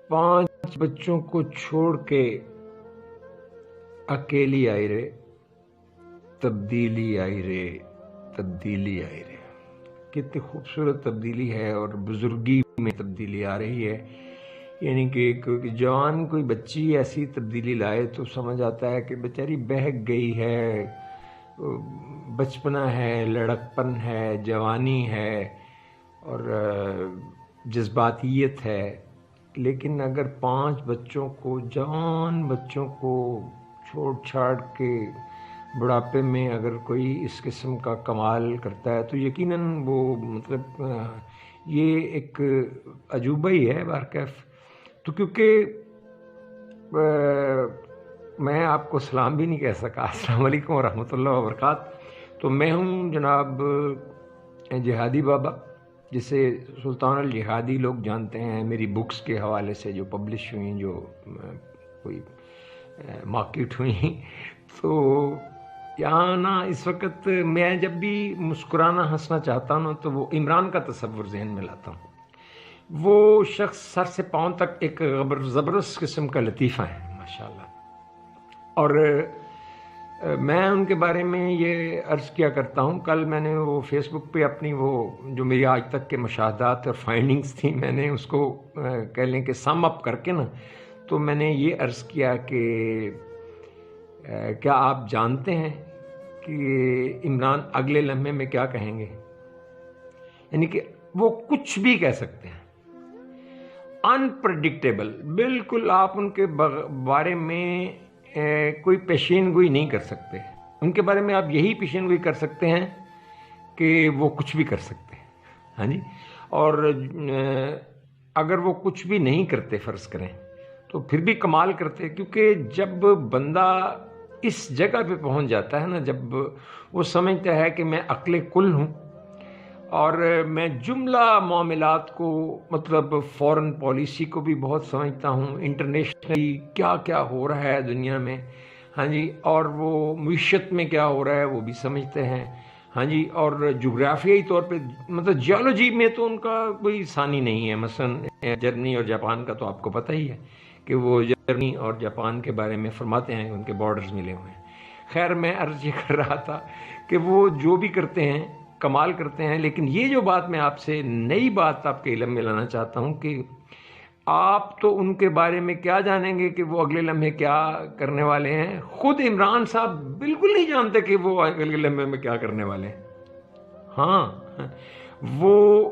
5 بچوں کو چھوڑ کے اکیلی آئی رے، تبدیلی آئی رے، تبدیلی آئی رے۔ کتنی خوبصورت تبدیلی ہے، اور بزرگی میں تبدیلی آ رہی ہے۔ یعنی کہ کوئی جوان کوئی بچی ایسی تبدیلی لائے تو سمجھ آتا ہے کہ بیچاری بہک گئی ہے، بچپنا ہے، لڑکپن ہے، جوانی ہے اور جذباتیت ہے۔ لیکن اگر 5 بچوں کو، جوان بچوں کو چھوڑ چھاڑ کے بڑھاپے میں اگر کوئی اس قسم کا کمال کرتا ہے تو یقیناً وہ مطلب یہ ایک عجوبہ ہی ہے بہرکیف۔ تو کیونکہ میں آپ کو سلام بھی نہیں کہہ سکا، السلام علیکم ورحمۃ اللہ وبرکاتہ۔ تو میں ہوں جناب جہادی بابا، جسے سلطان الجہادی لوگ جانتے ہیں، میری بکس کے حوالے سے جو پبلش ہوئیں، جو کوئی مارکیٹ ہوئیں۔ تو یہاں نا اس وقت میں جب بھی مسکرانا ہنسنا چاہتا ہوں تو وہ عمران کا تصور ذہن میں لاتا ہوں۔ وہ شخص سر سے پاؤں تک ایک زبردست قسم کا لطیفہ ہے ماشاءاللہ، اور میں ان کے بارے میں یہ عرض کیا کرتا ہوں۔ کل میں نے وہ فیس بک پہ اپنی وہ جو میری آج تک کے مشاہدات اور فائنڈنگز تھیں، میں نے اس کو کہہ لیں کہ سم اپ کر کے نا، تو میں نے یہ عرض کیا کہ کیا آپ جانتے ہیں کہ عمران اگلے لمحے میں کیا کہیں گے؟ یعنی کہ وہ کچھ بھی کہہ سکتے ہیں، انپریڈکٹیبل، بالکل آپ ان کے بارے میں کوئی پیشین گوئی نہیں کر سکتے۔ ان کے بارے میں آپ یہی پیشین گوئی کر سکتے ہیں کہ وہ کچھ بھی کر سکتے ہیں، ہاں جی۔ اور اگر وہ کچھ بھی نہیں کرتے فرض کریں تو پھر بھی کمال کرتے، کیونکہ جب بندہ اس جگہ پہ پہنچ جاتا ہے نا، جب وہ سمجھتا ہے کہ میں عقل کل ہوں اور میں جملہ معاملات کو، مطلب فورن پالیسی کو بھی بہت سمجھتا ہوں، انٹرنیشنلی کیا کیا ہو رہا ہے دنیا میں، ہاں جی، اور وہ معیشت میں کیا ہو رہا ہے وہ بھی سمجھتے ہیں، ہاں جی، اور جغرافیائی طور پہ مطلب جیولوجی میں تو ان کا کوئی ثانی نہیں ہے۔ مثلا جرمنی اور جاپان کا تو آپ کو پتہ ہی ہے کہ وہ جرمنی اور جاپان کے بارے میں فرماتے ہیں ان کے بارڈرز ملے ہوئے ہیں۔ خیر میں عرض یہ کر رہا تھا کہ وہ جو بھی کرتے ہیں کمال کرتے ہیں، لیکن یہ جو بات میں آپ سے نئی بات آپ کے علم میں لانا چاہتا ہوں کہ آپ تو ان کے بارے میں کیا جانیں گے کہ وہ اگلے لمحے کیا کرنے والے ہیں؟ خود عمران صاحب بالکل نہیں جانتے کہ وہ اگلے لمحے میں کیا کرنے والے ہیں۔ ہاں، وہ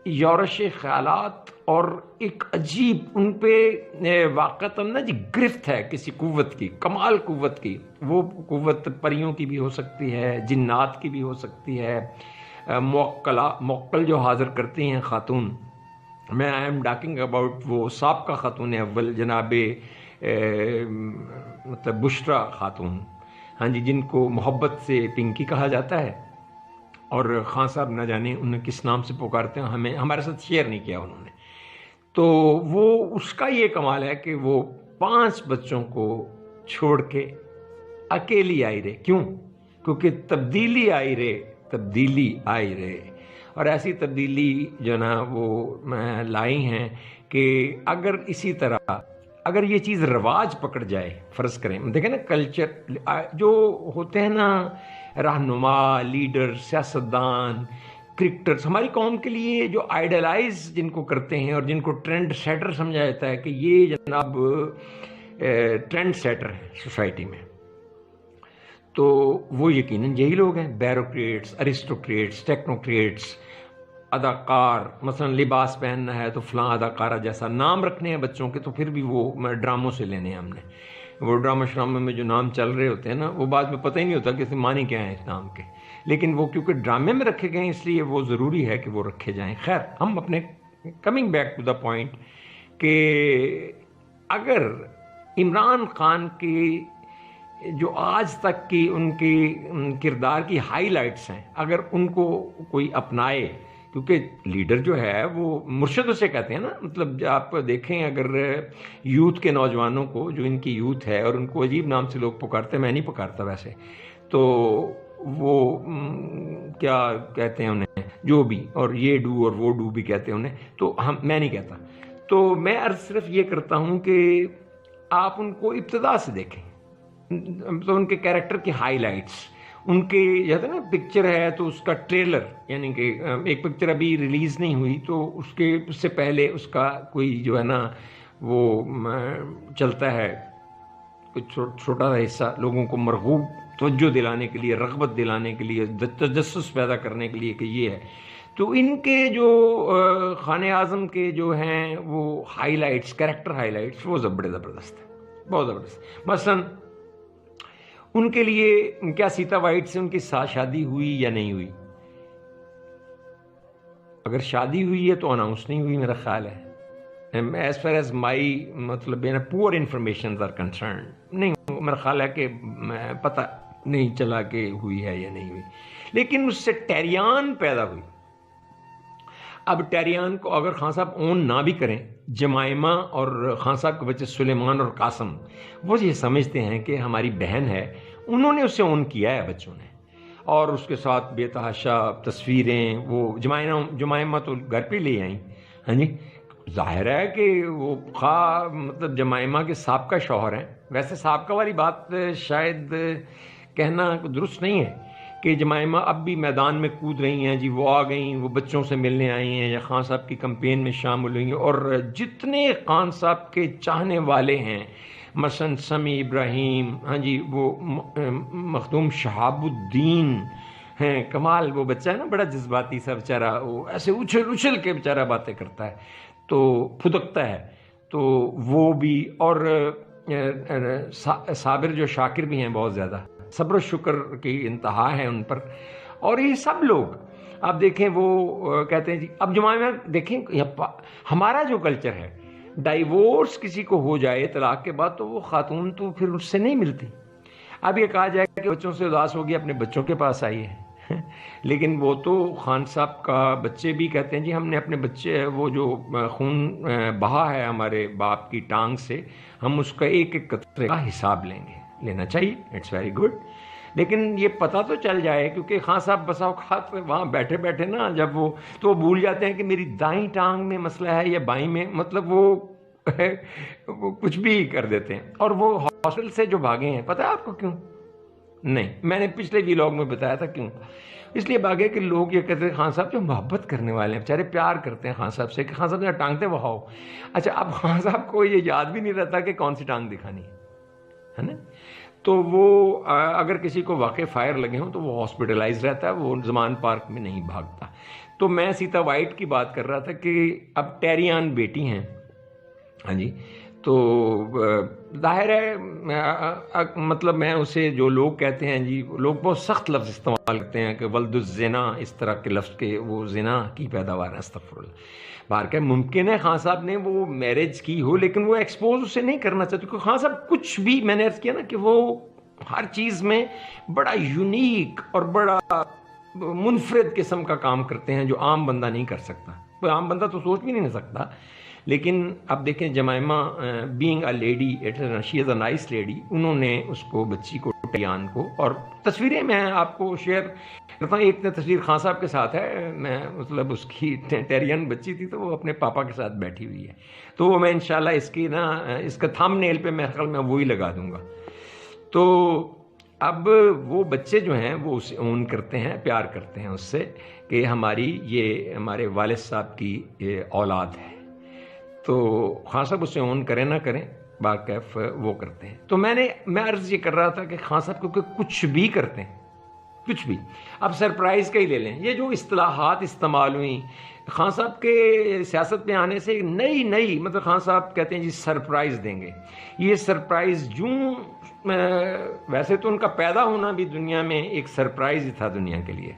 یورش خیالات اور ایک عجیب ان پہ واقعتاً نا جی گرفت ہے کسی قوت کی، کمال قوت کی۔ وہ قوت پریوں کی بھی ہو سکتی ہے، جنات کی بھی ہو سکتی ہے، موکل جو حاضر کرتی ہیں خاتون۔ میں آئی ایم ٹاکنگ اباؤٹ وہ سابقہ خاتون اول جناب مطلب بشرا خاتون، ہاں جی، جن کو محبت سے پنکی کہا جاتا ہے، اور خان صاحب نہ جانے انہیں کس نام سے پکارتے ہیں، ہمارے ساتھ شیئر نہیں کیا انہوں نے۔ تو وہ اس کا یہ کمال ہے کہ وہ 5 بچوں کو چھوڑ کے اکیلی آئی رے۔ کیوں؟ کیونکہ تبدیلی آئی رے، تبدیلی آئی رے۔ اور ایسی تبدیلی جو نا وہ لائی ہیں کہ اگر اسی طرح اگر یہ چیز رواج پکڑ جائے، فرض کریں دیکھیں نا کلچر جو ہوتے ہیں نا، رہنما، لیڈر، سیاستدان، کرکٹرز، ہماری قوم کے لیے جو آئیڈلائز جن کو کرتے ہیں اور جن کو ٹرینڈ سیٹر سمجھا جاتا ہے کہ یہ جناب ٹرینڈ سیٹر ہیں سوسائٹی میں، تو وہ یقیناً یہی لوگ ہیں، بیوروکریٹس، ارسٹوکریٹس، ٹیکنوکریٹس، اداکار۔ مثلا لباس پہننا ہے تو فلاں اداکارہ جیسا نام رکھنے ہیں بچوں کے، تو پھر بھی وہ ڈراموں سے لینے ہیں ہم نے۔ وہ ڈرامہ شراموں میں جو نام چل رہے ہوتے ہیں نا، وہ بعد میں پتہ ہی نہیں ہوتا کہ معنی کیا ہے اس نام کے، لیکن وہ کیونکہ ڈرامے میں رکھے گئے ہیں اس لیے وہ ضروری ہے کہ وہ رکھے جائیں۔ خیر، ہم اپنے coming back to the point کہ اگر عمران خان کی جو آج تک کی ان کی کردار کی ہائی لائٹس ہیں، اگر ان کو کوئی اپنائے، کیونکہ لیڈر جو ہے وہ مرشد اسے کہتے ہیں نا، مطلب آپ دیکھیں اگر یوتھ کے نوجوانوں کو، جو ان کی یوتھ ہے اور ان کو عجیب نام سے لوگ پکارتے ہیں، میں نہیں پکارتا ویسے، تو وہ کیا کہتے ہیں انہیں، جو بھی، اور یہ ڈو اور وہ ڈو بھی کہتے ہیں انہیں، تو میں نہیں کہتا۔ تو میں عرض صرف یہ کرتا ہوں کہ آپ ان کو ابتدا سے دیکھیں، تو ان کے کیریکٹر کی ہائی لائٹس، ان کے جیسے نا پکچر ہے تو اس کا ٹریلر، یعنی کہ ایک پکچر ابھی ریلیز نہیں ہوئی تو اس سے پہلے اس کا کوئی جو ہے نا وہ چلتا ہے کچھ چھوٹا سا حصہ، لوگوں کو مرغوب توجہ دلانے کے لیے، رغبت دلانے کے لیے، تجسس پیدا کرنے کے لیے کہ یہ ہے. تو ان کے جو خان اعظم کے جو ہیں وہ high lights, character high lights, وہ بڑے زبردست ہیں، بہت زبردست. مثلا ان کے لیے کیا سیتا وائٹ سے ان کی ساتھ شادی ہوئی یا نہیں ہوئی؟ اگر شادی ہوئی ہے تو اناؤنس نہیں ہوئی میرا خیال ہے. ایز فار ایز مائی مطلب پور انفارمیشن آر کنسرن، نہیں میرا خیال ہے کہ پتہ نہیں چلا کہ ہوئی ہے یا نہیں ہوئی. لیکن اس سے ٹیریان پیدا ہوئی. اب ٹیریان کو اگر خان صاحب اون نہ بھی کریں، جمائمہ اور خان صاحب کے بچے سلیمان اور قاسم وہ یہ سمجھتے ہیں کہ ہماری بہن ہے، انہوں نے اسے اون کیا ہے بچوں نے، اور اس کے ساتھ بے تحاشا تصویریں، وہ جمائمہ تو گھر پہ لے آئیں. ہاں جی، ظاہر ہے کہ وہ مطلب جمائمہ کے سابقہ شوہر ہیں. ویسے سابقہ والی بات شاید کہنا درست نہیں ہے کہ جمائمہ اب بھی میدان میں کود رہی ہیں، جی وہ آ گئیں، وہ بچوں سے ملنے آئی ہیں یا خان صاحب کی کمپین میں شامل ہوئی ہیں. اور جتنے خان صاحب کے چاہنے والے ہیں، مثلا سمیع ابراہیم، ہاں جی وہ مخدوم شہاب الدین ہیں، کمال وہ بچہ ہے نا، بڑا جذباتی سا بیچارہ، وہ ایسے اچھل کے بیچارہ باتیں کرتا ہے تو پھدکتا ہے، تو وہ بھی. اور صابر جو شاکر بھی ہیں بہت زیادہ، صبر و شکر کی انتہا ہے ان پر. اور یہ سب لوگ آپ دیکھیں وہ کہتے ہیں جی اب جمائمہ دیکھیں ہمارا جو کلچر ہے، ڈائیورس کسی کو ہو جائے طلاق کے بعد تو وہ خاتون تو پھر اس سے نہیں ملتی. اب یہ کہا جائے کہ بچوں سے اداس ہوگی اپنے بچوں کے پاس آئی ہے لیکن وہ تو خان صاحب کا بچے بھی کہتے ہیں جی ہم نے اپنے بچے، وہ جو خون بہا ہے ہمارے باپ کی ٹانگ سے، ہم اس کا ایک ایک قطرے کا حساب لیں گے. لینا چاہیے، اٹس ویری گڈ. لیکن یہ پتہ تو چل جائے، کیونکہ خان صاحب بسا اوقات وہاں بیٹھے بیٹھے نا جب وہ تو وہ بھول جاتے ہیں کہ میری دائیں ٹانگ میں مسئلہ ہے یا بائیں میں، مطلب وہ کچھ بھی کر دیتے ہیں. اور وہ ہاسٹل سے جو بھاگے ہیں پتہ ہے آپ کو کیوں؟ نہیں، میں نے پچھلے ویلاگ میں بتایا تھا کیوں. اس لیے بھاگے کہ لوگ یہ کہتے ہیں خان صاحب جو محبت کرنے والے ہیں بیچارے پیار کرتے ہیں خان صاحب سے کہ خان صاحب نے ٹانگتے بہاؤ. اچھا اب خان صاحب کو یہ یاد بھی نہیں رہتا کہ کون سی ٹانگ دکھانی ہے نا. تو وہ اگر کسی کو واقع فائر لگے ہوں تو وہ ہاسپٹلائز رہتا ہے، وہ زمان پارک میں نہیں بھاگتا. تو میں سیتا وائٹ کی بات کر رہا تھا کہ اب ٹیریان بیٹی ہیں، ہاں جی، تو ظاہر ہے مطلب میں اسے جو لوگ کہتے ہیں جی، لوگ بہت سخت لفظ استعمال کرتے ہیں کہ ولد الزنا، اس طرح کے لفظ کے، وہ زنا کی پیداوار ہے. استغفر اللہ. بار کہ ممکن ہے خان صاحب نے وہ میرج کی ہو لیکن وہ ایکسپوز اسے نہیں کرنا چاہتے، کیونکہ خان صاحب کچھ بھی، میں نے عرض کیا نا کہ وہ ہر چیز میں بڑا یونیک اور بڑا منفرد قسم کا کام کرتے ہیں جو عام بندہ نہیں کر سکتا. کوئی عام بندہ تو سوچ بھی نہیں سکتا. لیکن اب دیکھیں Jemima being a lady, she is a nice lady, انہوں نے اس کو، بچی کو، ٹیریان کو، اور تصویریں میں آپ کو شیئر کرتا ہوں. ایک تصویر خان صاحب کے ساتھ ہے، میں مطلب اس کی ٹیریان بچی تھی تو وہ اپنے پاپا کے ساتھ بیٹھی ہوئی ہے، تو وہ میں انشاءاللہ اس کی نا اس کا تھم نیل پہ میرے خیال میں وہی لگا دوں گا. تو اب وہ بچے جو ہیں وہ اسے اون کرتے ہیں، پیار کرتے ہیں اس سے کہ ہماری یہ ہمارے والد صاحب کی یہ اولاد ہے. تو خان صاحب اسے اون کریں نہ کریں باکیف وہ کرتے ہیں. تو میں عرض یہ کر رہا تھا کہ خان صاحب کیونکہ کچھ بھی کرتے ہیں، کچھ بھی. اب سرپرائز کا ہی لے لیں، یہ جو اصطلاحات استعمال ہوئیں خان صاحب کے سیاست میں آنے سے، نئی مطلب خان صاحب کہتے ہیں جی سرپرائز دیں گے. یہ سرپرائز جوں ویسے تو ان کا پیدا ہونا بھی دنیا میں ایک سرپرائز ہی تھا دنیا کے لیے،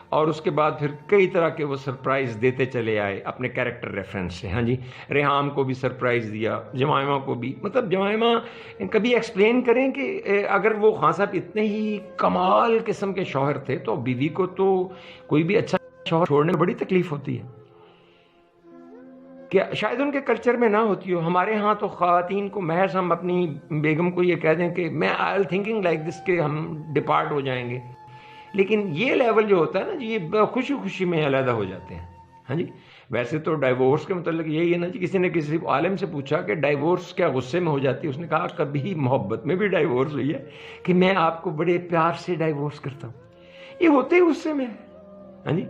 اور اس کے بعد پھر کئی طرح کے وہ سرپرائز دیتے چلے آئے اپنے کیریکٹر ریفرنس سے. ہاں جی، ریحام کو بھی سرپرائز دیا، جمائمہ کو بھی. مطلب جمائمہ کبھی ایکسپلین کریں کہ اگر وہ خان صاحب اتنے ہی کمال قسم کے شوہر تھے تو بیوی کو تو کوئی بھی اچھا شوہر چھوڑنے میں بڑی تکلیف ہوتی ہے، کہ شاید ان کے کلچر میں نہ ہوتی ہو. ہمارے ہاں تو خواتین کو محض ہم اپنی بیگم کو یہ کہہ دیں کہ میں I am thinking like this کہ ہم ڈپارٹ ہو جائیں گے، لیکن یہ لیول جو ہوتا ہے نا جی، یہ خوشی خوشی میں علیحدہ ہو جاتے ہیں. ہاں جی، ویسے تو ڈائیورس کے متعلق یہی ہے نا جی، کسی نے کسی عالم سے پوچھا کہ ڈائیورس کیا غصے میں ہو جاتی ہے، اس نے کہا کبھی محبت میں بھی ڈائیورس ہوئی ہے کہ میں آپ کو بڑے پیار سے ڈائیورس کرتا ہوں، یہ ہوتے ہی غصے میں ہے. ہاں جی.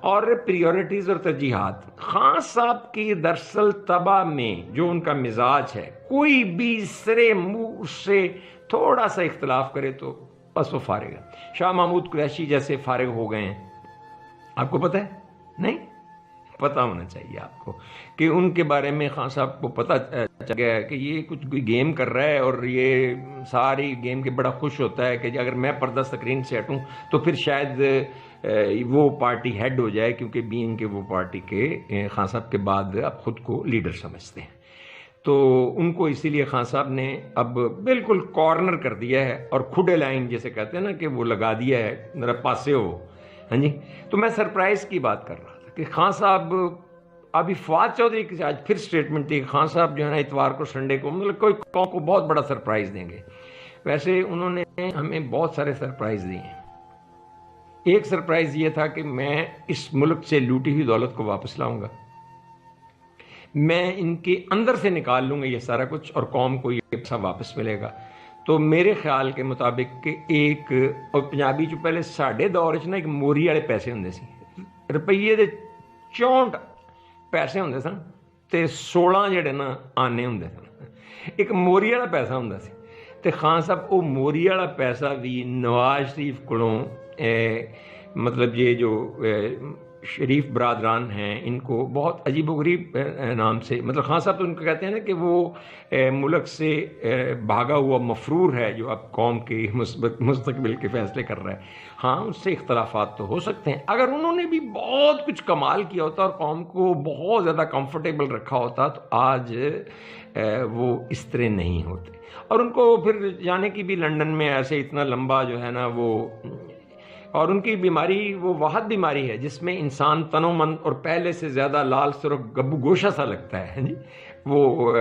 اور پریورٹیز اور ترجیحات، خان صاحب کی دراصل طبع میں جو ان کا مزاج ہے، کوئی بھی سرے منہ سے تھوڑا سا اختلاف کرے تو بس وہ فارغ ہے. شاہ محمود قریشی جیسے فارغ ہو گئے ہیں، آپ کو پتہ ہے؟ نہیں پتہ ہونا چاہیے آپ کو کہ ان کے بارے میں خان صاحب کو پتہ چل گیا ہے کہ یہ کچھ گیم کر رہا ہے، اور یہ ساری گیم کے بڑا خوش ہوتا ہے کہ اگر میں پردہ اسکرین سے ہٹوں تو پھر شاید وہ پارٹی ہیڈ ہو جائے، کیونکہ بینگ کے وہ پارٹی کے خان صاحب کے بعد اب خود کو لیڈر سمجھتے ہیں. تو ان کو اسی لیے خان صاحب نے اب بالکل کارنر کر دیا ہے، اور کھڈے لائن جیسے کہتے ہیں نا کہ وہ لگا دیا ہے، میرا پاسے ہو. ہاں جی. تو میں سرپرائز کی بات کر رہا تھا کہ خان صاحب ابھی فواد چودھری کی آج پھر سٹیٹمنٹ تھی کہ خان صاحب جو ہے نا اتوار کو سنڈے کو مطلب کوئی قوم کو بہت بڑا سرپرائز دیں گے. ویسے انہوں نے ہمیں بہت سارے سرپرائز دیے ہیں. ایک سرپرائز یہ تھا کہ میں اس ملک سے لوٹی ہوئی دولت کو واپس لاؤں گا، میں ان کے اندر سے نکال لوں گا یہ سارا کچھ، اور قوم کو یہ پیسہ واپس ملے گا. تو میرے خیال کے مطابق کہ ایک اور پنجابی جو پہلے ساڈے دور چ نا ایک موری والے پیسے ہوندے سی، روپیے دے 64 پیسے ہوندے سن تے 16 جڑے نا آنے ہوندے سن. ایک موری والا پیسہ ہوندا سی تے خان صاحب وہ موری والا پیسہ بھی نواز شریف کولوں مطلب یہ جو شریف برادران ہیں ان کو بہت عجیب و غریب نام سے، مطلب خان صاحب تو ان کو کہتے ہیں نا کہ وہ ملک سے بھاگا ہوا مفرور ہے جو اب قوم کے مستقبل کے فیصلے کر رہا ہے. ہاں اس سے اختلافات تو ہو سکتے ہیں، اگر انہوں نے بھی بہت کچھ کمال کیا ہوتا اور قوم کو بہت زیادہ کمفرٹیبل رکھا ہوتا تو آج وہ اس طرح نہیں ہوتے. اور ان کو پھر جانے کی بھی لنڈن میں ایسے اتنا لمبا جو ہے نا وہ، اور ان کی بیماری وہ واحد بیماری ہے جس میں انسان تن و من اور پہلے سے زیادہ لال سرخ گبو گوشہ سا لگتا ہے. جی وہ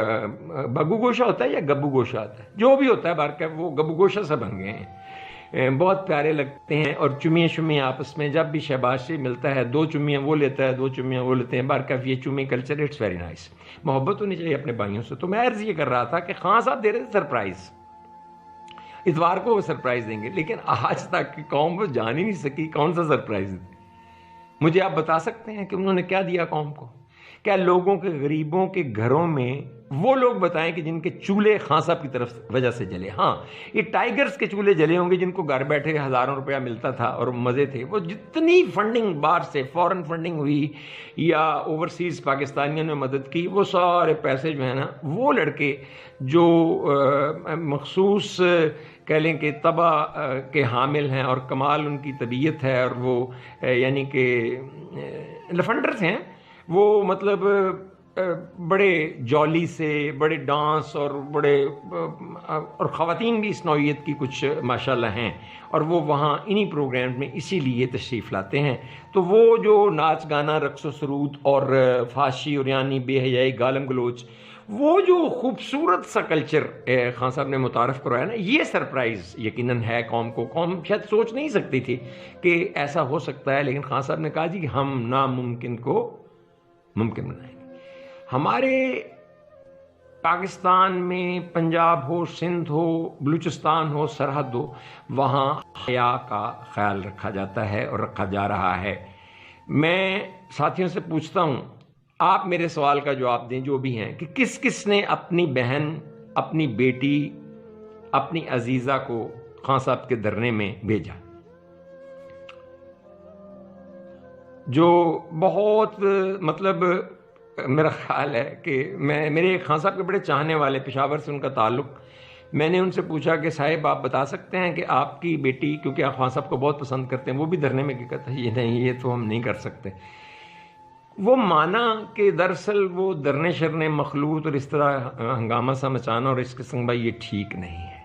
بگو گوشہ ہوتا ہے یا گبو گوشہ ہوتا ہے، جو بھی ہوتا ہے بارکہ وہ گبو گوشہ سا بن گئے ہیں، بہت پیارے لگتے ہیں. اور چمیاں شمیاں آپس میں جب بھی شہباز سے ملتا ہے 2 چمیاں وہ لیتا ہے 2 چمیاں وہ لیتے ہیں، بارکہ یہ چمی کلچر اٹس ویری نائس. محبت ہونی چاہیے اپنے بھائیوں سے. تو میں عرض یہ کر رہا تھا کہ خان صاحب دے رہے تھے سرپرائز، اتوار کو وہ سرپرائز دیں گے، لیکن آج تک قوم وہ جان ہی نہیں سکی کون سا سرپرائز دیں. مجھے آپ بتا سکتے ہیں کہ انہوں نے کیا دیا قوم کو؟ کیا لوگوں کے غریبوں کے گھروں میں وہ لوگ بتائیں کہ جن کے چولہے خان صاحب کی طرف وجہ سے جلے؟ ہاں یہ ٹائیگرز کے چولہے جلے ہوں گے جن کو گھر بیٹھے ہزاروں روپیہ ملتا تھا اور مزے تھے. وہ جتنی فنڈنگ باہر سے فورن فنڈنگ ہوئی یا اوورسیز پاکستانیوں نے مدد کی، وہ سارے پیسے جو ہیں نا وہ لڑکے جو مخصوص کہہ لیں کہ طبع کے حامل ہیں اور کمال ان کی طبیعت ہے، اور وہ یعنی کہ لفنڈرز ہیں، وہ مطلب بڑے جولی سے بڑے ڈانس اور بڑے اور خواتین بھی اس نوعیت کی کچھ ماشاءاللہ ہیں، اور وہ وہاں انہی پروگرام میں اسی لیے تشریف لاتے ہیں. تو وہ جو ناچ گانا رقص و سرود اور فحاشی اور یعنی بے حیائی گالم گلوچ، وہ جو خوبصورت سا کلچر خان صاحب نے متعارف کروایا نا، یہ سرپرائز یقیناً ہے قوم کو. قوم شاید سوچ نہیں سکتی تھی کہ ایسا ہو سکتا ہے، لیکن خان صاحب نے کہا جی کہ ہم ناممکن کو ممکن بنائیں گے. ہمارے پاکستان میں پنجاب ہو، سندھ ہو، بلوچستان ہو، سرحد ہو، وہاں حیا کا خیال رکھا جاتا ہے اور رکھا جا رہا ہے. میں ساتھیوں سے پوچھتا ہوں، آپ میرے سوال کا جواب دیں جو بھی ہیں، کہ کس کس نے اپنی بہن، اپنی بیٹی، اپنی عزیزہ کو خان صاحب کے دھرنے میں بھیجا؟ جو بہت مطلب میرا خیال ہے کہ میرے خان صاحب کے بڑے چاہنے والے، پشاور سے ان کا تعلق، میں نے ان سے پوچھا کہ صاحب آپ بتا سکتے ہیں کہ آپ کی بیٹی، کیونکہ آپ خان صاحب کو بہت پسند کرتے ہیں، وہ بھی دھرنے میں کہتا ہے یہ نہیں، یہ تو ہم نہیں کر سکتے. وہ مانا کہ دراصل وہ دھرنے شرنے مخلوط اور اس طرح ہنگامہ سا مچانا اور اس قسم بھائی یہ ٹھیک نہیں ہے.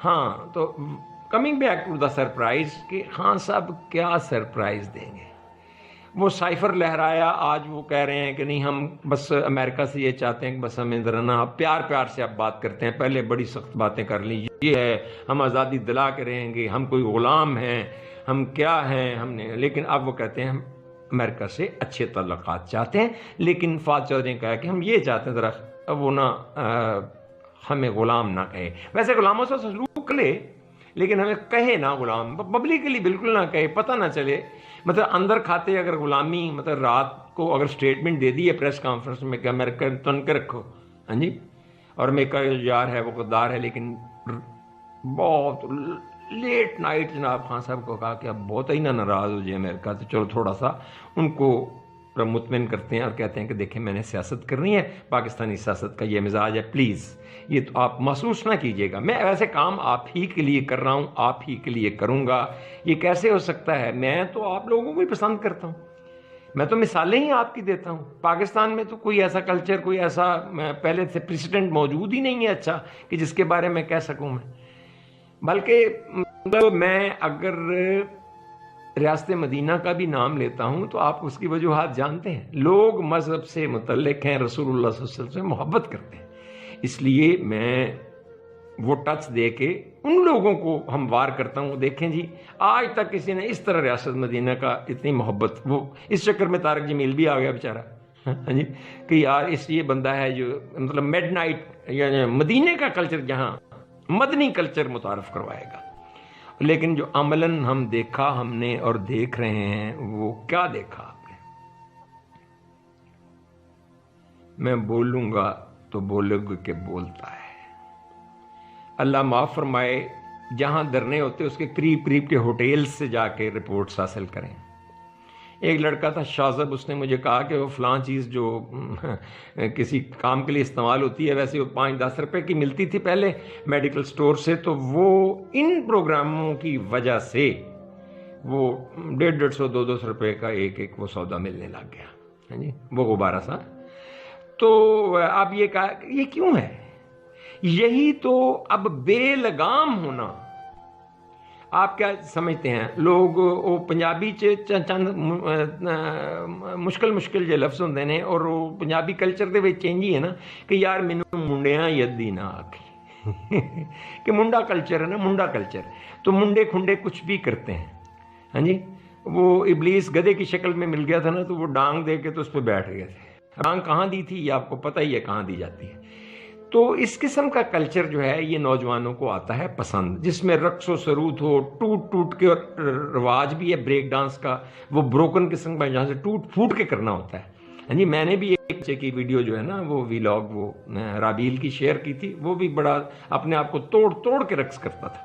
ہاں تو coming back to the surprise, کہ خان صاحب کیا سرپرائز دیں گے؟ وہ سائفر لہرایا، آج وہ کہہ رہے ہیں کہ نہیں ہم بس امریکہ سے یہ چاہتے ہیں کہ بس ہمیں ذرا نا پیار پیار سے آپ بات کرتے ہیں، پہلے بڑی سخت باتیں کر لی، یہ ہے ہم آزادی دلا کے رہیں گے، ہم کوئی غلام ہیں، ہم کیا ہیں، ہم نے، لیکن اب وہ کہتے ہیں امریکہ سے اچھے تعلقات چاہتے ہیں، لیکن فواد چودھری نے کہا کہ ہم یہ چاہتے ہیں ذرا وہ نہ ہمیں غلام نہ کہے. ویسے غلاموں سے سلوک لے لیکن ہمیں کہے نہ غلام، پبلکلی بالکل نہ کہے، پتہ نہ چلے. مطلب اندر کھاتے اگر غلامی، مطلب رات کو اگر اسٹیٹمنٹ دے دی ہے پریس کانفرنس میں کہ امریکہ تن کے رکھو، ہاں جی، اور امریکہ جو یار ہے وہ غدار ہے، لیکن بہت لیٹ نائٹ جناب خان صاحب کو کہا کہ اب بہت ہی نہ ناراض ہو جائے امریکہ، تو چلو تھوڑا سا ان کو مطمئن کرتے ہیں اور کہتے ہیں کہ دیکھیں میں نے سیاست کرنی ہے، پاکستانی سیاست کا یہ مزاج ہے، پلیز یہ تو آپ محسوس نہ کیجیے گا، میں ایسے کام آپ ہی کے لیے کر رہا ہوں، آپ ہی کے لیے کروں گا. یہ کیسے ہو سکتا ہے؟ میں تو آپ لوگوں کو ہی پسند کرتا ہوں، میں تو مثالیں ہی آپ کی دیتا ہوں. پاکستان میں تو کوئی ایسا کلچر، کوئی ایسا پہلے سے پریسیڈنٹ موجود ہی نہیں ہے اچھا کہ جس کے بارے میں کہہ سکوں میں. بلکہ میں اگر ریاست مدینہ کا بھی نام لیتا ہوں تو آپ اس کی وجوہات جانتے ہیں. لوگ مذہب سے متعلق ہیں، رسول اللہ صلی اللہ علیہ وسلم سے محبت کرتے ہیں، اس لیے میں وہ ٹچ دے کے ان لوگوں کو ہموار کرتا ہوں. دیکھیں جی آج تک کسی نے اس طرح ریاست مدینہ کا اتنی محبت، وہ اس چکر میں طارق جمیل بھی آ گیا بیچارہ، ہاں جی، کہ یار اس یہ بندہ ہے جو مطلب میڈ نائٹ یعنی مدینے کا کلچر، جہاں مدنی کلچر متعارف کروائے گا. لیکن جو عملاً ہم نے اور دیکھ رہے ہیں وہ کیا دیکھا آپ نے؟ میں بولوں گا تو بولے گا کہ بولتا ہے. اللہ معاف فرمائے، جہاں دھرنے ہوتے اس کے قریب قریب کے ہوٹل سے جا کے رپورٹس حاصل کریں. ایک لڑکا تھا شاذب، اس نے مجھے کہا کہ وہ فلاں چیز جو کسی کام کے لیے استعمال ہوتی ہے، ویسے وہ 5-10 روپے کی ملتی تھی پہلے میڈیکل سٹور سے، تو وہ ان پروگراموں کی وجہ سے وہ 150-150 200 روپے کا ایک وہ سودا ملنے لگ گیا، ہاں جی، وہ غبارہ سا. تو اب یہ کہا یہ کیوں ہے؟ یہی تو اب بے لگام ہونا. آپ کیا سمجھتے ہیں لوگ وہ پنجابی چند مشکل جو لفظ ہوندے نے، اور وہ پنجابی کلچر دے وچ چینج ہی ہے نا کہ یار مینوں منڈیاں یدی نہ آکھی کہ منڈا کلچر ہے نا، منڈا کلچر تو منڈے کھنڈے کچھ بھی کرتے ہیں، ہاں جی. وہ ابلیس گدھے کی شکل میں مل گیا تھا نا، تو وہ ڈانگ دے کے تو اس پہ بیٹھ گئے تھے. ڈانگ کہاں دی تھی یہ آپ کو پتہ ہی ہے کہاں دی جاتی ہے. تو اس قسم کا کلچر جو ہے یہ نوجوانوں کو آتا ہے پسند، جس میں رقص و سرود ہو، ٹوٹ کے، اور رواج بھی ہے بریک ڈانس کا، وہ بروکن قسم کا جہاں سے ٹوٹ پھوٹ کے کرنا ہوتا ہے. ہاں جی، میں نے بھی ایک بچے کی ویڈیو جو ہے نا وہ ویلاگ وہ رابیل کی شیئر کی تھی، وہ بھی بڑا اپنے آپ کو توڑ کے رقص کرتا تھا.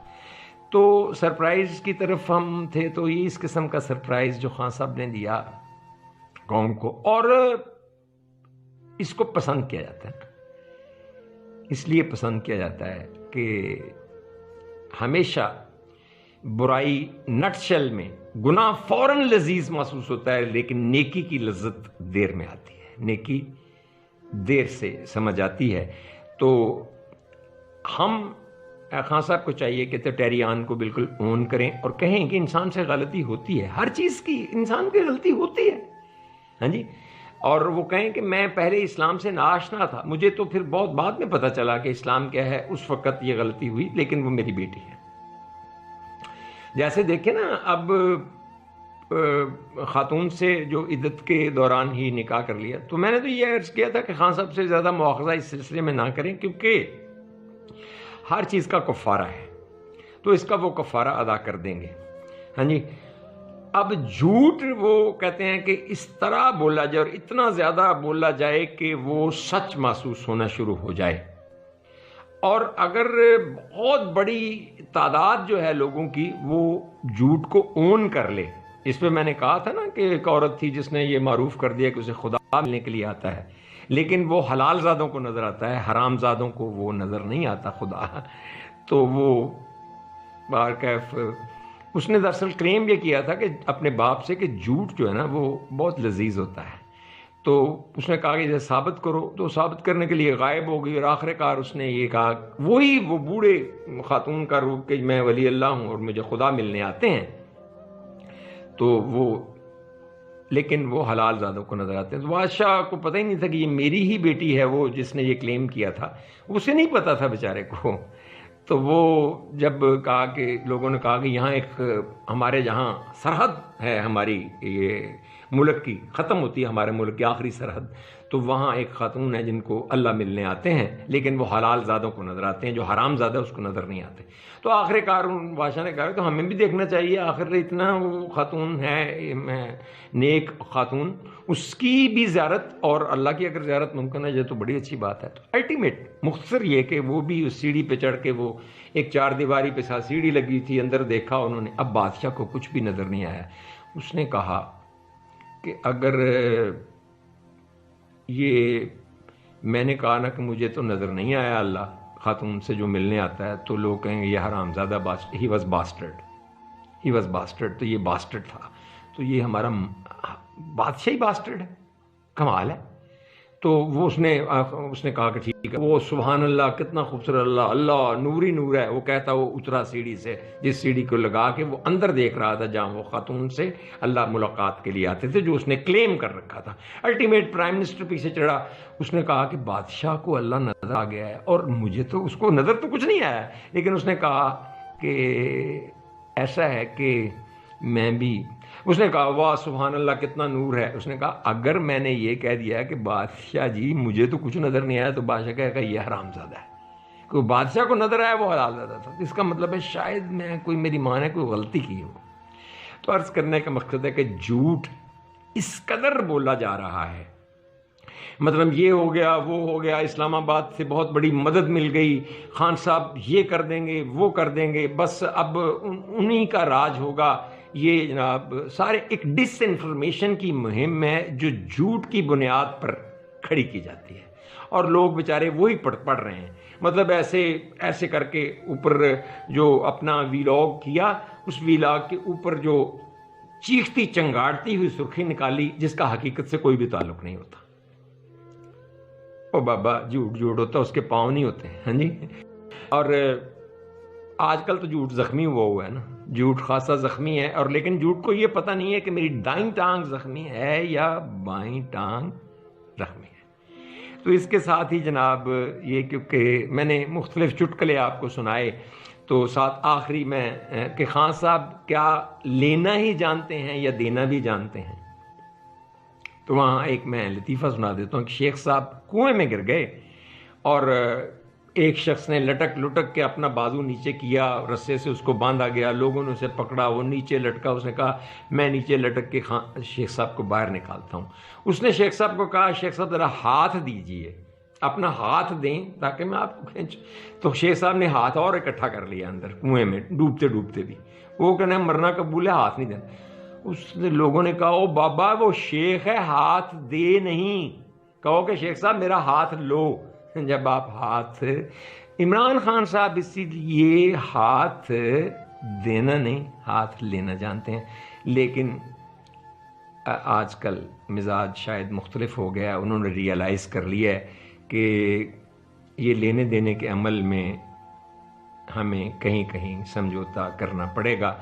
تو سرپرائز کی طرف ہم تھے، تو یہ اس قسم کا سرپرائز جو خان صاحب نے دیا قوم کو، اور اس کو پسند کیا جاتا ہے. اس لیے پسند کیا جاتا ہے کہ ہمیشہ برائی نٹ شل میں گناہ فوراً لذیذ محسوس ہوتا ہے، لیکن نیکی کی لذت دیر میں آتی ہے، نیکی دیر سے سمجھ آتی ہے. تو ہم خان صاحب کو چاہیے کہ تٹیریان کو بالکل اون کریں اور کہیں کہ انسان سے غلطی ہوتی ہے، ہر چیز کی انسان کی غلطی ہوتی ہے، ہاں جی. اور وہ کہیں کہ میں پہلے اسلام سے ناآشنا تھا، مجھے تو پھر بہت بعد میں پتہ چلا کہ اسلام کیا ہے، اس وقت یہ غلطی ہوئی، لیکن وہ میری بیٹی ہے. جیسے دیکھیں نا، اب خاتون سے جو عدت کے دوران ہی نکاح کر لیا، تو میں نے تو یہ عرض کیا تھا کہ خان صاحب سے زیادہ مواخذہ اس سلسلے میں نہ کریں، کیونکہ ہر چیز کا کفارہ ہے، تو اس کا وہ کفارہ ادا کر دیں گے، ہاں جی. اب جھوٹ وہ کہتے ہیں کہ اس طرح بولا جائے اور اتنا زیادہ بولا جائے کہ وہ سچ محسوس ہونا شروع ہو جائے. اور اگر بہت بڑی تعداد جو ہے لوگوں کی وہ جھوٹ کو اون کر لے، اس پہ میں نے کہا تھا نا کہ ایک عورت تھی جس نے یہ معروف کر دیا کہ اسے خدا ملنے کے لیے آتا ہے، لیکن وہ حلال زادوں کو نظر آتا ہے، حرام زادوں کو وہ نظر نہیں آتا خدا. تو وہ بارکیف اس نے دراصل کلیم یہ کیا تھا کہ اپنے باپ سے کہ جھوٹ جو ہے نا وہ بہت لذیذ ہوتا ہے. تو اس نے کہا کہ جیسے ثابت کرو، تو ثابت کرنے کے لیے غائب ہو گئی، اور آخر کار اس نے یہ کہا، وہی وہ بوڑھے خاتون کا روپ کہ میں ولی اللہ ہوں اور مجھے خدا ملنے آتے ہیں. تو وہ لیکن وہ حلال زادوں کو نظر آتے ہیں. تو بادشاہ کو پتہ ہی نہیں تھا کہ یہ میری ہی بیٹی ہے، وہ جس نے یہ کلیم کیا تھا، اسے نہیں پتا تھا بیچارے کو. تو وہ جب کہا کہ لوگوں نے کہا کہ یہاں ایک ہمارے جہاں سرحد ہے ہماری یہ ملک کی ختم ہوتی ہے، ہمارے ملک کی آخری سرحد، تو وہاں ایک خاتون ہے جن کو اللہ ملنے آتے ہیں، لیکن وہ حلال زادوں کو نظر آتے ہیں، جو حرام زادہ اس کو نظر نہیں آتے۔ تو آخر کار ان بادشاہ نے کہا تو ہمیں بھی دیکھنا چاہیے، آخر اتنا وہ خاتون ہے نیک خاتون، اس کی بھی زیارت، اور اللہ کی اگر زیارت ممکن ہے تو بڑی اچھی بات ہے۔ تو الٹیمیٹ مختصر یہ کہ وہ بھی اس سیڑھی پہ چڑھ کے، وہ ایک چار دیواری پہ ساتھ سیڑھی لگی تھی، اندر دیکھا انہوں نے، اب بادشاہ کو کچھ بھی نظر نہیں آیا۔ اس نے کہا کہ اگر یہ میں نے کہا نا کہ مجھے تو نظر نہیں آیا اللہ خاتون سے جو ملنے آتا ہے، تو لوگ کہیں گے یہ حرام زادہ ہی واز باسٹرڈ، تو یہ باسٹرڈ تھا، تو یہ ہمارا بادشاہ ہی باسٹرڈ ہے، کمال ہے۔ تو وہ اس نے کہا کہ ٹھیک ہے، وہ سبحان اللہ کتنا خوبصورت، اللہ اللہ نور ہی نور ہے، وہ کہتا وہ اترا سیڑھی سے، جس سیڑھی کو لگا کے وہ اندر دیکھ رہا تھا جہاں وہ خاتون سے اللہ ملاقات کے لیے آتے تھے، جو اس نے کلیم کر رکھا تھا۔ الٹیمیٹ پرائم منسٹر پیچھے چڑھا، اس نے کہا کہ بادشاہ کو اللہ نظر آ گیا ہے اور مجھے تو اس کو نظر تو کچھ نہیں آیا، لیکن اس نے کہا کہ ایسا ہے کہ میں بھی، اس نے کہا واہ سبحان اللہ کتنا نور ہے۔ اس نے کہا اگر میں نے یہ کہہ دیا کہ بادشاہ جی مجھے تو کچھ نظر نہیں آیا، تو بادشاہ کہے گا یہ حرام زادہ ہے، کہ بادشاہ کو نظر آیا وہ حلال زادہ تھا۔ اس کا مطلب ہے شاید میری ماں نے کوئی غلطی کی ہو۔ تو عرض کرنے کا مقصد ہے کہ جھوٹ اس قدر بولا جا رہا ہے، مطلب یہ ہو گیا وہ ہو گیا، اسلام آباد سے بہت بڑی مدد مل گئی، خان صاحب یہ کر دیں گے وہ کر دیں گے، بس اب انہی کا راج ہوگا، یہ جناب سارے ایک ڈس انفارمیشن کی مہم ہے جو جھوٹ کی بنیاد پر کھڑی کی جاتی ہے، اور لوگ بیچارے وہی پڑھ رہے ہیں۔ مطلب ایسے کر کے اوپر جو اپنا ویلاگ کیا، اس ویلاگ کے اوپر جو چیختی چنگاڑتی ہوئی سرخی نکالی جس کا حقیقت سے کوئی بھی تعلق نہیں ہوتا۔ او بابا جھوٹ ہوتا، اس کے پاؤں نہیں ہوتے، ہاں جی۔ اور آج کل تو جھوٹ زخمی ہوا ہے نا، جھوٹ خاصا زخمی ہے، اور لیکن جھوٹ کو یہ پتہ نہیں ہے کہ میری دائیں ٹانگ زخمی ہے یا بائیں ٹانگ زخمی ہے۔ تو اس کے ساتھ ہی جناب یہ، کیونکہ میں نے مختلف چٹکلے آپ کو سنائے، تو ساتھ آخری میں کہ خان صاحب کیا لینا ہی جانتے ہیں یا دینا بھی جانتے ہیں؟ تو وہاں ایک میں لطیفہ سنا دیتا ہوں کہ شیخ صاحب کنویں میں گر گئے، اور ایک شخص نے لٹک لٹک کے اپنا بازو نیچے کیا، رسے سے اس کو باندھا گیا، لوگوں نے اسے پکڑا، وہ نیچے لٹکا، اس نے کہا میں نیچے لٹک کے شیخ صاحب کو باہر نکالتا ہوں۔ اس نے شیخ صاحب کو کہا شیخ صاحب ذرا ہاتھ دیجئے، اپنا ہاتھ دیں تاکہ میں آپ کو کھینچ۔ تو شیخ صاحب نے ہاتھ اور اکٹھا کر لیا اندر کنویں میں، ڈوبتے ڈوبتے بھی، وہ کہنا مرنا قبول ہے، ہاتھ نہیں دینا۔ اس نے لوگوں نے کہا او بابا وہ شیخ ہے، ہاتھ دے نہیں، کہو کہ شیخ صاحب میرا ہاتھ لو۔ جب آپ ہاتھ، عمران خان صاحب اسی لیے ہاتھ دینا نہیں ہاتھ لینا جانتے ہیں، لیکن آج کل مزاج شاید مختلف ہو گیا، انہوں نے ریئلائز کر لیا ہے کہ یہ لینے دینے کے عمل میں ہمیں کہیں کہیں سمجھوتا کرنا پڑے گا۔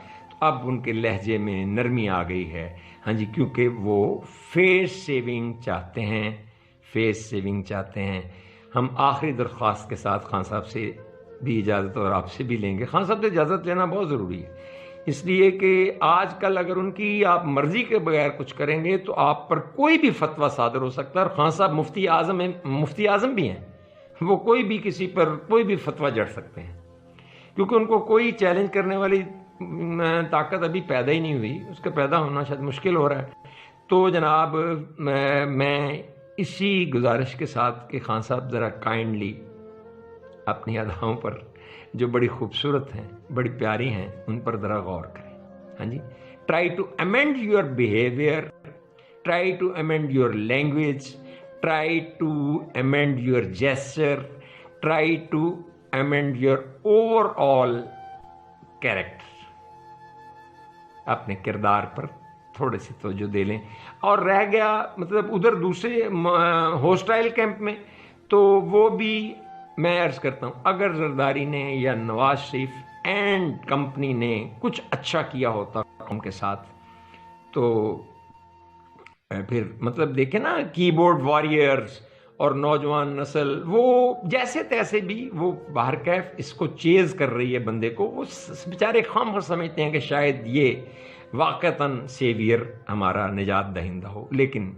اب ان کے لہجے میں نرمی آ گئی ہے، ہاں جی، کیونکہ وہ فیس سیونگ چاہتے ہیں۔ ہم آخری درخواست کے ساتھ خان صاحب سے بھی اجازت اور آپ سے بھی لیں گے۔ خان صاحب سے اجازت لینا بہت ضروری ہے، اس لیے کہ آج کل اگر ان کی آپ مرضی کے بغیر کچھ کریں گے تو آپ پر کوئی بھی فتویٰ صادر ہو سکتا ہے، اور خان صاحب مفتی اعظم بھی ہیں، وہ کوئی بھی کسی پر کوئی بھی فتویٰ جڑ سکتے ہیں، کیونکہ ان کو کوئی چیلنج کرنے والی طاقت ابھی پیدا ہی نہیں ہوئی، اس کا پیدا ہونا شاید مشکل ہو رہا ہے۔ تو جناب میں اسی گزارش کے ساتھ کہ خان صاحب ذرا کائنڈلی اپنی اداؤں پر جو بڑی خوبصورت ہیں، بڑی پیاری ہیں، ان پر ذرا غور کریں، ہاں جی۔ Try to amend your behaviour, try to amend your language, try to amend your gesture, try to amend your overall character. اپنے کردار پر تھوڑے سی توجہ دے لیں۔ اور رہ گیا مطلب ادھر دوسرے ہوسٹائل کیمپ میں، تو وہ بھی میں عرض کرتا ہوں اگر زرداری نے یا نواز شریف اینڈ کمپنی نے کچھ اچھا کیا ہوتا قوم کے ساتھ، تو پھر مطلب دیکھیں نا کی بورڈ واریئرز اور نوجوان نسل وہ جیسے تیسے بھی وہ باہر کیف اس کو چیز کر رہی ہے بندے کو، وہ بیچارے خام خواہ سمجھتے ہیں کہ شاید یہ واقعتاً سیویئر ہمارا نجات دہندہ ہو، لیکن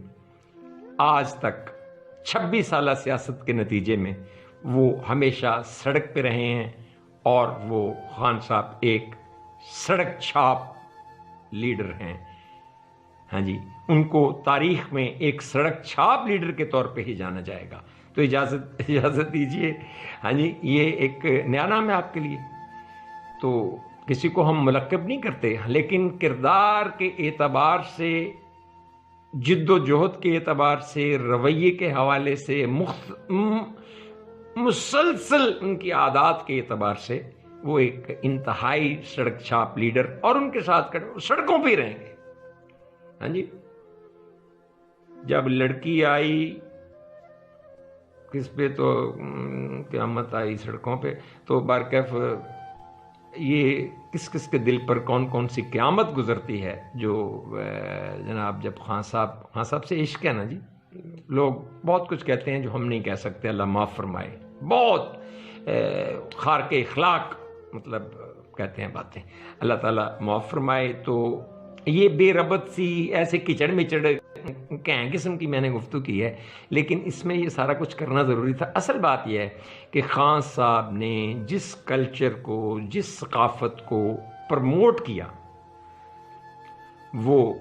آج تک 26 سالہ سیاست کے نتیجے میں وہ ہمیشہ سڑک پہ رہے ہیں، اور وہ خان صاحب ایک سڑک چھاپ لیڈر ہیں۔ ہاں جی، ان کو تاریخ میں ایک سڑک چھاپ لیڈر کے طور پہ ہی جانا جائے گا۔ تو اجازت دیجیے، ہاں جی، یہ ایک نیا نام ہے آپ کے لیے، تو کسی کو ہم ملقب نہیں کرتے، لیکن کردار کے اعتبار سے، جد و جہد کے اعتبار سے، رویے کے حوالے سے، مسلسل ان کی عادات کے اعتبار سے وہ ایک انتہائی سڑک چھاپ لیڈر، اور ان کے ساتھ سڑکوں پہ ہی رہیں گے۔ ہاں جی، جب لڑکی آئی کس پہ، تو قیامت آئی سڑکوں پہ، تو بارکیف یہ کس کس کے دل پر کون کون سی قیامت گزرتی ہے، جو جناب جب خان صاحب سے عشق ہے نا جی، لوگ بہت کچھ کہتے ہیں جو ہم نہیں کہہ سکتے، اللہ معاف فرمائے، بہت خار کے اخلاق مطلب کہتے ہیں باتیں، اللہ تعالیٰ معاف فرمائے۔ تو یہ بے ربط سی ایسے کچڑ مچڑ کہیں قسم کی میں نے گفتگو کی ہے، لیکن اس میں یہ سارا کچھ کرنا ضروری تھا۔ اصل بات یہ ہے کہ خان صاحب نے جس کلچر کو، جس ثقافت کو پروموٹ کیا، وہ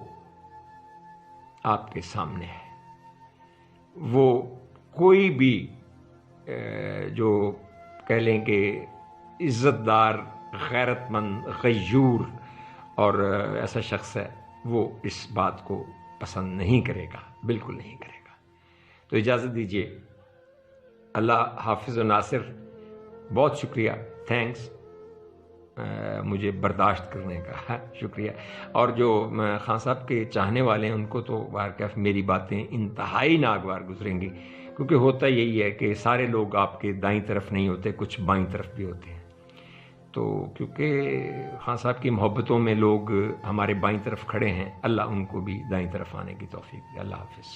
آپ کے سامنے ہے۔ وہ کوئی بھی جو کہہ لیں کہ عزت دار، غیرت مند، غیور اور ایسا شخص ہے، وہ اس بات کو پسند نہیں کرے گا، بالکل نہیں کرے گا۔ تو اجازت دیجیے، اللہ حافظ و ناصر، بہت شکریہ، تھینکس، مجھے برداشت کرنے کا شکریہ۔ اور جو خان صاحب کے چاہنے والے ہیں، ان کو تو بارکیف میری باتیں انتہائی ناگوار گزریں گی، کیونکہ ہوتا یہی ہے کہ سارے لوگ آپ کے دائیں طرف نہیں ہوتے، کچھ بائیں طرف بھی ہوتے ہیں۔ تو کیونکہ خان صاحب کی محبتوں میں لوگ ہمارے بائیں طرف کھڑے ہیں، اللہ ان کو بھی دائیں طرف آنے کی توفیق دے۔ اللہ حافظ۔